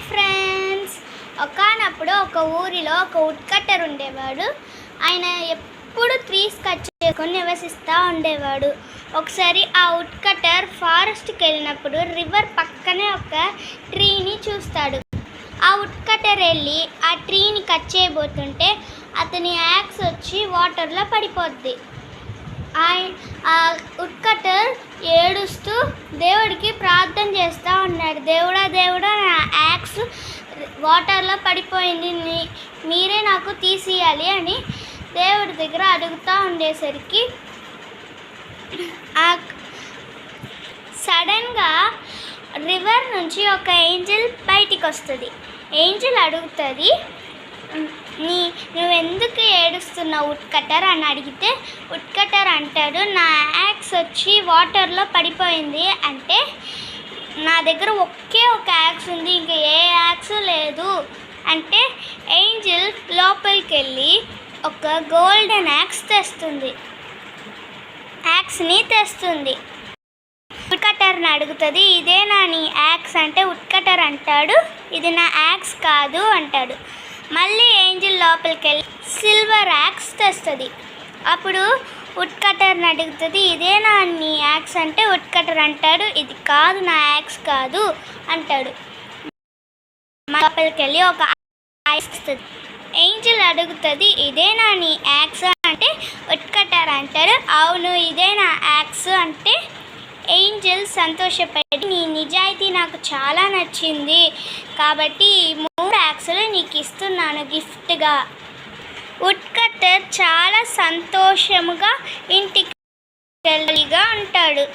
Friends, ఒకనప్పుడు ఒక ఊరిలో ఒక వుడ్ కట్టర్ ఉండేవాడు. ఆయన ఎప్పుడు ట్రీస్ కట్ చేసుకొని నివసిస్తూ ఉండేవాడు. ఒకసారి ఆ వుడ్ కట్టర్ ఫారెస్ట్కి వెళ్ళినప్పుడు రివర్ పక్కనే ఒక ట్రీని చూస్తాడు. ఆ వుడ్ కట్టర్ వెళ్ళి ఆ ట్రీని కట్ చేయబోతుంటే అతని యాక్స్ వచ్చి వాటర్లో పడిపోద్ది. ఆ వుడ్ కట్టర్ ఏడుస్తూ దేవుడికి ప్రార్థన చేస్తూ ఉన్నాడు. దేవుడా నా యాక్స్ వాటర్లో పడిపోయింది, మీరే నాకు తీసియాలి అని దేవుడి దగ్గర అడుగుతూ ఉండేసరికి సడన్గా రివర్ నుంచి ఒక ఏంజల్ బయటికి వస్తుంది. ఏంజల్ అడుగుతుంది, నువ్వెందుకు ఏడుస్తున్నావు వుడ్ కట్టర్ అని అడిగితే వుడ్ కట్టర్ అంటాడు, నా యాక్స్ వచ్చి వాటర్లో పడిపోయింది. అంటే నా దగ్గర ఒకే ఒక యాక్స్ ఉంది, ఇంకా ఏ యాక్స్ లేదు అంటే ఏంజల్ లోపలికి వెళ్ళి ఒక గోల్డెన్ యాక్స్ని తెస్తుంది. వుడ్ కట్టర్ని అడుగుతుంది, ఇదేనా నీ యాక్స్ అంటే వుడ్ కట్టర్ అంటాడు, ఇది నా యాక్స్ కాదు అంటాడు. మళ్ళీ ఏంజల్ లోపలికి వెళ్ళి సిల్వర్ యాక్స్ తెస్తుంది. అప్పుడు వుడ్ కట్టర్ని అడుగుతుంది, ఇదేనా నీ యాక్స్ అంటే వుడ్ కట్టర్ అంటాడు, ఇది కాదు నా యాక్స్ కాదు అంటాడు. లోపలికి వెళ్ళి ఒక యాక్స్ ఇస్తుంది. ఏంజల్ అడుగుతుంది, ఇదేనా నీ యాక్స్ అంటే వుడ్ కట్టర్ అంటాడు, అవును ఇదే నా యాక్స్ అంటే ఏంజల్ సంతోషపడి, నీ నిజాయితీ నాకు చాలా నచ్చింది కాబట్టి ఈ 3 యాక్స్లు నీకు ఇస్తున్నాను గిఫ్ట్గా. వుడ్ కట్టర్ చాలా సంతోషముగా ఇంటికి ఉంటాడు.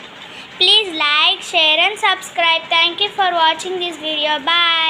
Please like, share and subscribe. Thank you for watching this video. Bye.